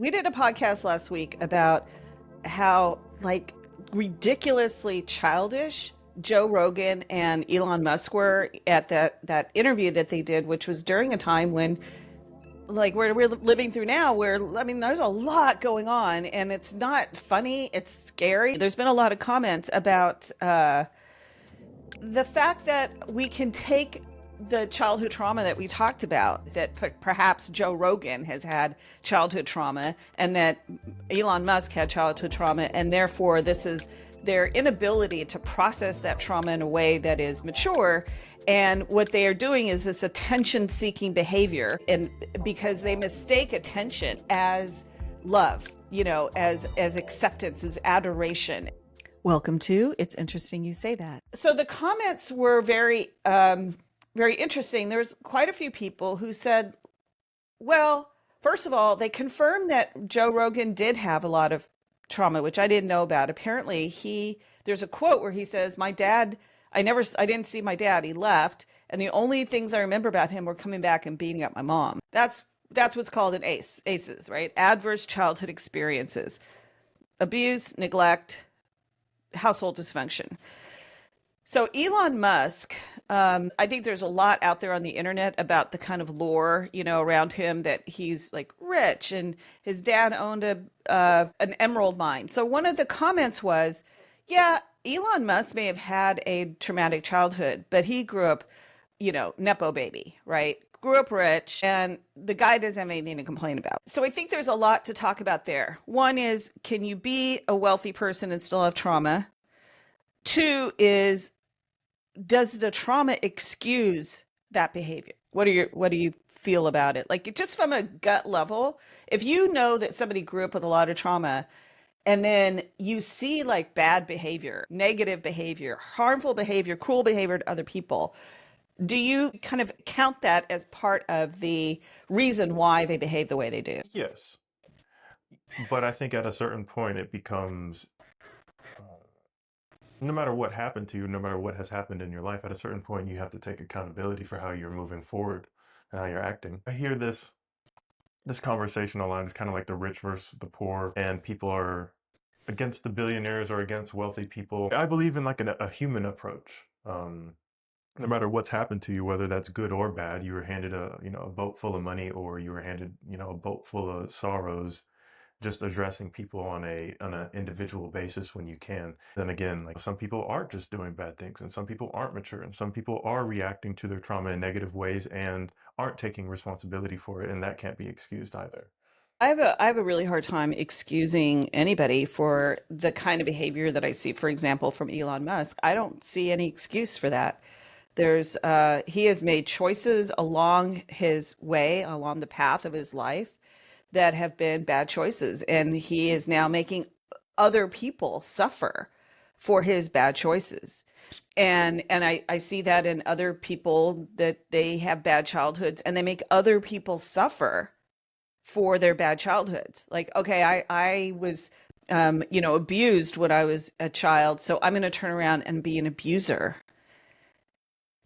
We did a podcast last week about how ridiculously childish Joe Rogan and Elon Musk were at that interview that they did, which was during a time when we're living through now, where there's a lot going on and it's not funny, it's scary. There's been a lot of comments about the fact that we can take the childhood trauma that we talked about, that perhaps Joe Rogan has had childhood trauma and that Elon Musk had childhood trauma, and therefore this is their inability to process that trauma in a way that is mature. And what they are doing is this attention-seeking behavior, and because they mistake attention as love, as acceptance, as adoration. Welcome to It's Interesting You Say That. So the comments were very interesting. There's quite a few people who said, well, first of all, they confirmed that Joe Rogan did have a lot of trauma, which I didn't know about. Apparently there's a quote where he says, my dad, I didn't see my dad. He left. And the only things I remember about him were coming back and beating up my mom. That's what's called an ACEs, right? Adverse childhood experiences: abuse, neglect, household dysfunction. So Elon Musk, I think there's a lot out there on the internet about the kind of lore, around him, that he's like rich and his dad owned an emerald mine. So one of the comments was, yeah, Elon Musk may have had a traumatic childhood, but he grew up, Nepo baby, right? Grew up rich, and the guy doesn't have anything to complain about. So I think there's a lot to talk about there. One is, can you be a wealthy person and still have trauma? Two is, does the trauma excuse that behavior? What do you feel about it? Like, just from a gut level, if you know that somebody grew up with a lot of trauma, and then you see like bad behavior, negative behavior, harmful behavior, cruel behavior to other people, do you kind of count that as part of the reason why they behave the way they do? Yes, but I think at a certain point it becomes, no matter what happened to you, no matter what has happened in your life, at a certain point you have to take accountability for how you're moving forward and how you're acting. I hear this conversation online is kind of like the rich versus the poor, and people are against the billionaires or against wealthy people. I believe in like a human approach. No matter what's happened to you, whether that's good or bad, you were handed a boat full of money, or you were handed a boat full of sorrows. Just addressing people on an individual basis when you can. Then again, like, some people are just doing bad things, and some people aren't mature, and some people are reacting to their trauma in negative ways and aren't taking responsibility for it, and that can't be excused either. I have a really hard time excusing anybody for the kind of behavior that I see, for example, from Elon Musk. I don't see any excuse for that. He has made choices along his way, along the path of his life, that have been bad choices, and he is now making other people suffer for his bad choices. And I see that in other people, that they have bad childhoods and they make other people suffer for their bad childhoods. Like, okay, I was abused when I was a child, so I'm going to turn around and be an abuser.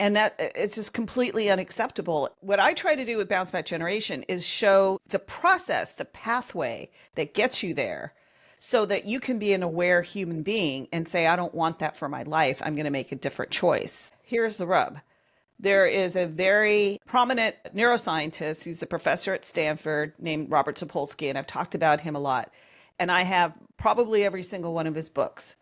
And that, it's just completely unacceptable. What I try to do with Bounce Back Generation is show the process, the pathway that gets you there, so that you can be an aware human being and say, I don't want that for my life. I'm going to make a different choice. Here's the rub. There is a very prominent neuroscientist. He's a professor at Stanford named Robert Sapolsky, and I've talked about him a lot. And I have probably every single one of his books.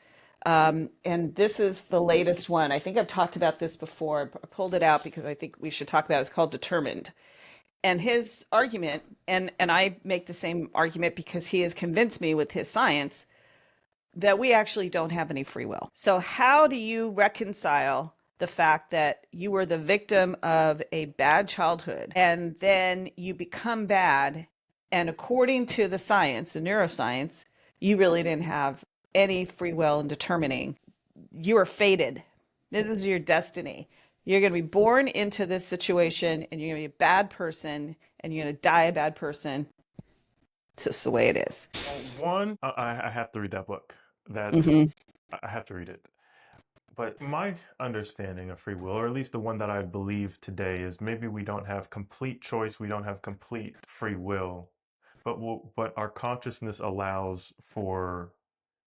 And this is the latest one. I think I've talked about this before. I pulled it out because I think we should talk about it. It's called Determined. And his argument, and I make the same argument because he has convinced me with his science, that we actually don't have any free will. So how do you reconcile the fact that you were the victim of a bad childhood and then you become bad, and according to the science, the neuroscience, you really didn't have any free will in determining? You are fated. This is your destiny. You're going to be born into this situation, and you're going to be a bad person, and you're going to die a bad person. It's just the way it is. One, I have to read that book. Mhm. I have to read it. But my understanding of free will, or at least the one that I believe today, is maybe we don't have complete choice, we don't have complete free will, but our consciousness allows for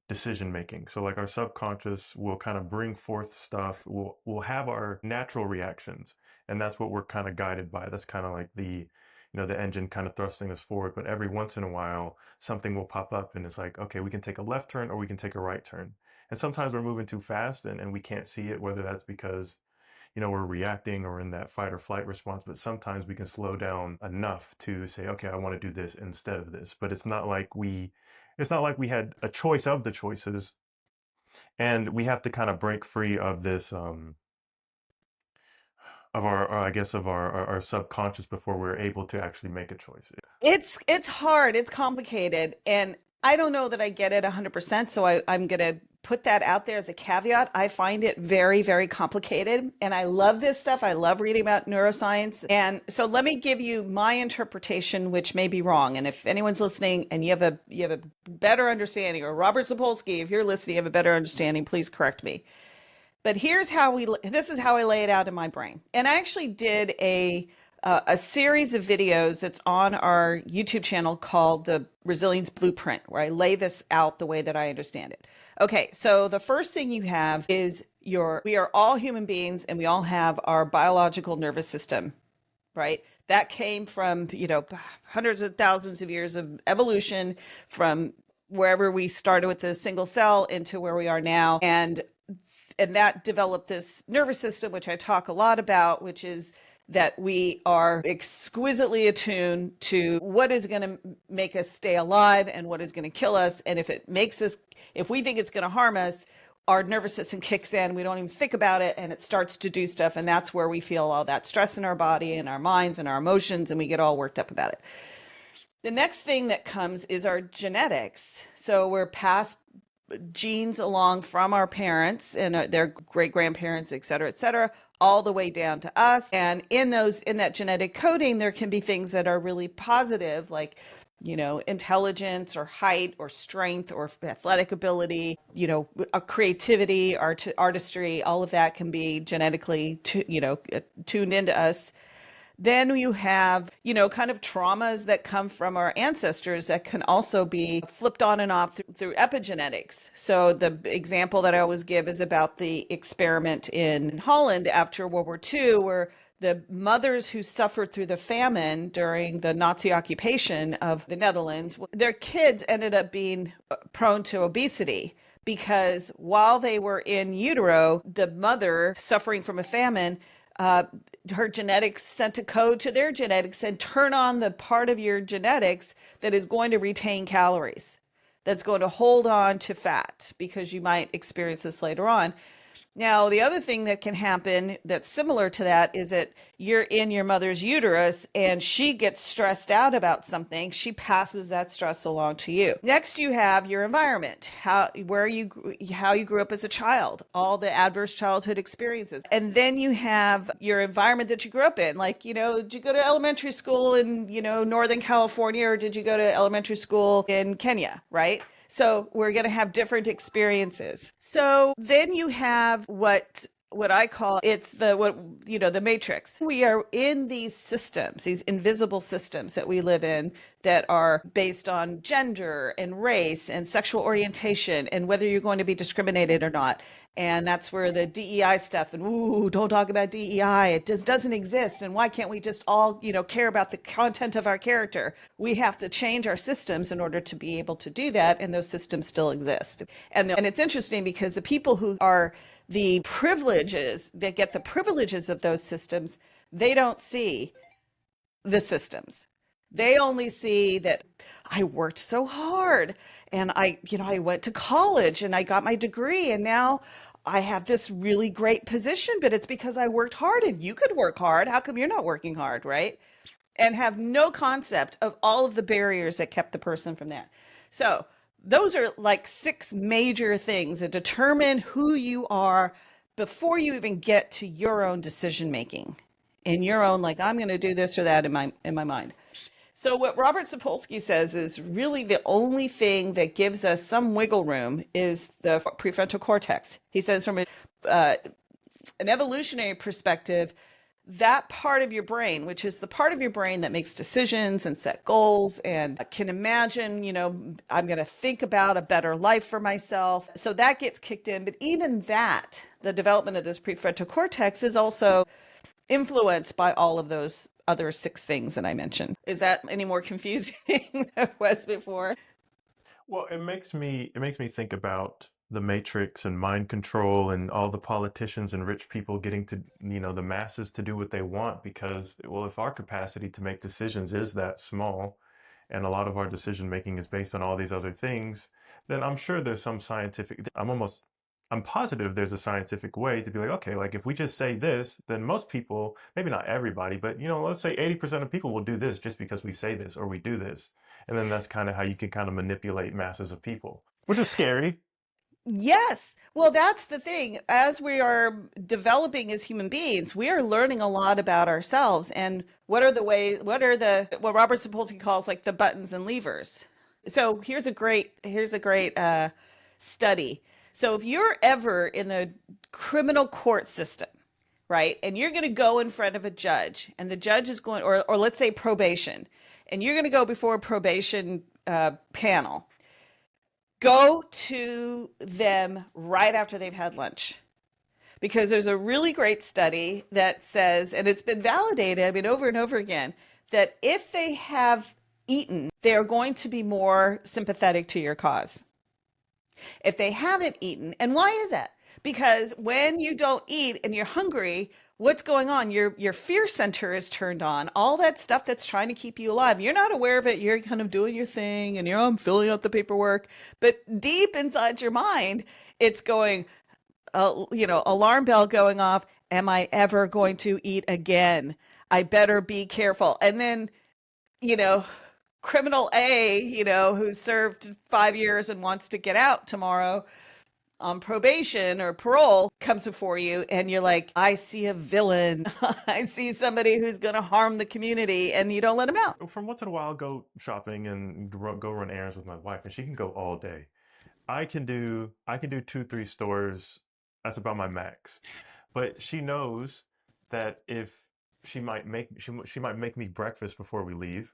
decision making. So like our subconscious will kind of bring forth stuff. We'll have our natural reactions, and that's what we're kind of guided by. That's kind of like the engine kind of thrusting us forward. But every once in a while, something will pop up, and it's like, okay, we can take a left turn or we can take a right turn. And sometimes we're moving too fast, and we can't see it, whether that's because we're reacting or in that fight or flight response, but sometimes we can slow down enough to say, okay, I want to do this instead of this. But it's not like we had a choice of the choices, and we have to kind of break free of this of I guess of our subconscious before we're able to actually make a choice. It's hard, it's complicated, and I don't know that I get it 100%, so I'm gonna put that out there as a caveat. I find it very, very complicated, and I love this stuff. I love reading about neuroscience. And so let me give you my interpretation, which may be wrong. And if anyone's listening and you have a better understanding, or Robert Sapolsky, if you're listening, you have a better understanding, please correct me. But this is how I lay it out in my brain. And I actually did a series of videos that's on our YouTube channel called the Resilience Blueprint, where I lay this out the way that I understand it. Okay, so the first thing you have is we are all human beings, and we all have our biological nervous system, right? That came from, hundreds of thousands of years of evolution, from wherever we started with a single cell into where we are now. And that developed this nervous system, which I talk a lot about, which is that we are exquisitely attuned to what is going to make us stay alive and what is going to kill us. And if we think it's going to harm us, our nervous system kicks in, we don't even think about it, and it starts to do stuff. And that's where we feel all that stress in our body and our minds and our emotions, and we get all worked up about it. The next thing that comes is our genetics. So we're passed genes along from our parents and their great grandparents, et cetera, all the way down to us. And in that genetic coding, there can be things that are really positive, like, intelligence or height or strength or athletic ability, creativity, artistry, all of that can be genetically, tuned into us. Then you have, kind of traumas that come from our ancestors that can also be flipped on and off through epigenetics. So the example that I always give is about the experiment in Holland after World War II, where the mothers who suffered through the famine during the Nazi occupation of the Netherlands, their kids ended up being prone to obesity. Because while they were in utero, the mother suffering from a famine, her genetics sent a code to their genetics and turn on the part of your genetics that is going to retain calories, that's going to hold on to fat, because you might experience this later on. Now, the other thing that can happen that's similar to that is that you're in your mother's uterus and she gets stressed out about something. She passes that stress along to you. Next, you have your environment, how you grew up as a child, all the adverse childhood experiences. And then you have your environment that you grew up in. Like, did you go to elementary school in, Northern California, or did you go to elementary school in Kenya, right? So we're going to have different experiences. So then you have what I call the matrix. We are in these systems, these invisible systems that we live in, that are based on gender and race and sexual orientation and whether you're going to be discriminated or not. And that's where the DEI stuff, and don't talk about DEI. It just doesn't exist. And why can't we just all, care about the content of our character? We have to change our systems in order to be able to do that. And those systems still exist. And it's interesting because the people who are the privileges, that get the privileges of those systems, they don't see the systems. They only see that I worked so hard, and I went to college and I got my degree, and now I have this really great position, but it's because I worked hard. And you could work hard. How come you're not working hard, right? And have no concept of all of the barriers that kept the person from that. So those are like 6 major things that determine who you are before you even get to your own decision making, in your own, like, I'm going to do this or that in my mind. So what Robert Sapolsky says is really the only thing that gives us some wiggle room is the prefrontal cortex. He says from an evolutionary perspective, that part of your brain, which is the part of your brain that makes decisions and set goals and can imagine, I'm going to think about a better life for myself. So that gets kicked in. But even that, the development of this prefrontal cortex is also influenced by all of those other 6 things that I mentioned. Is that any more confusing than it was before? Well, it makes me think about the Matrix and mind control and all the politicians and rich people getting to, the masses to do what they want because, well, if our capacity to make decisions is that small and a lot of our decision making is based on all these other things, then I'm sure there's some scientific, I'm positive there's a scientific way to be like, okay, like if we just say this, then most people, maybe not everybody, but let's say 80% of people will do this just because we say this or we do this. And then that's kind of how you can kind of manipulate masses of people, which is scary. Yes. Well, that's the thing. As we are developing as human beings, we are learning a lot about ourselves and what Robert Sapolsky calls like the buttons and levers. So here's a great study. So if you're ever in the criminal court system, right, and you're going to go in front of a judge, and the judge is going, or let's say probation, and you're going to go before a probation panel, go to them right after they've had lunch. Because there's a really great study that says, and it's been validated, I mean, over and over again, that if they have eaten, they are going to be more sympathetic to your cause. If they haven't eaten, and why is that? Because when you don't eat and you're hungry, what's going on? Your fear center is turned on. All that stuff that's trying to keep you alive. You're not aware of it. You're kind of doing your thing and I'm filling out the paperwork. But deep inside your mind, it's going, alarm bell going off. Am I ever going to eat again? I better be careful. And then, criminal A, who served 5 years and wants to get out tomorrow on probation or parole comes before you and you're like, I see a villain. I see somebody who's going to harm the community, and you don't let him out. From once in a while, I'll go shopping and go run errands with my wife, and she can go all day. I can do 2, 3 stores. That's about my max. But she knows that if she might make me breakfast before we leave.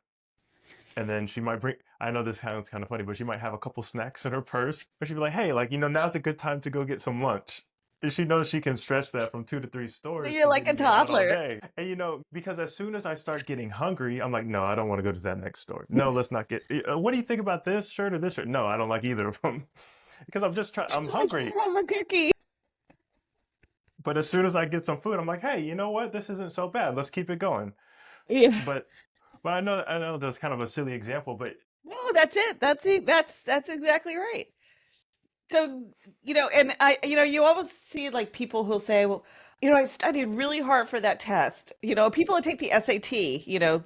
And then she might bring, I know this sounds kind of funny, but she might have a couple snacks in her purse. But she'd be like, hey, like, now's a good time to go get some lunch. And she knows she can stretch that from 2 to 3 stores You're to like a get out all toddler. day. And, because as soon as I start getting hungry, I'm like, no, I don't want to go to that next store. No, let's not get, what do you think about this shirt or this shirt? No, I don't like either of them. Because I'm hungry. I'm a cookie. But as soon as I get some food, I'm like, hey, you know what? This isn't so bad. Let's keep it going. Yeah. But I know that's kind of a silly example, but No, that's it. That's it. That's exactly right. So, and you always see like people who'll say, well, I studied really hard for that test. People who take the SAT,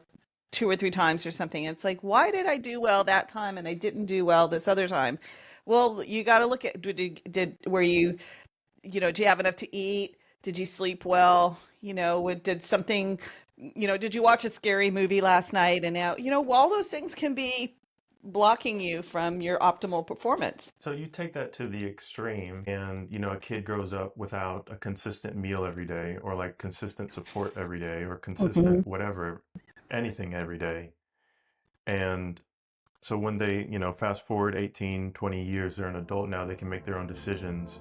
2 or 3 times or something. It's like, why did I do well that time and I didn't do well this other time? Well, you got to look at, were you, do you have enough to eat? Did you sleep well? Did something, did you watch a scary movie last night? And now, all those things can be blocking you from your optimal performance. so you take that to the extreme, and a kid grows up without a consistent meal every day, or like consistent support every day, or Mhm. consistent whatever, anything every day. And so when they, fast forward 18, 20 years, they're an adult now, they can make their own decisions.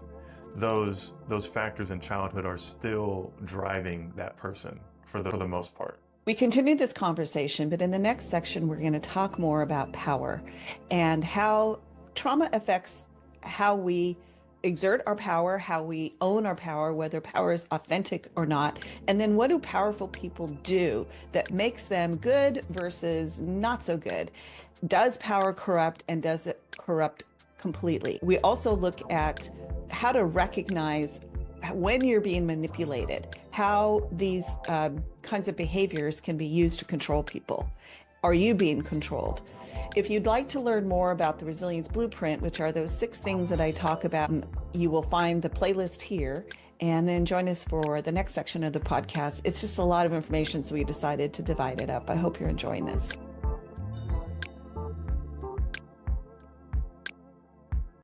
Those factors in childhood are still driving that person for the most part. We continue this conversation, but in the next section, we're going to talk more about power and how trauma affects how we exert our power, how we own our power, whether power is authentic or not. And then what do powerful people do that makes them good versus not so good? Does power corrupt, and does it corrupt completely? We also look at how to recognize when you're being manipulated, how these kinds of behaviors can be used to control people. Are you being controlled? If you'd like to learn more about the Resilience Blueprint, which are those 6 things that I talk about, you will find the playlist here, and then join us for the next section of the podcast. It's just a lot of information, so we decided to divide it up. I hope you're enjoying this.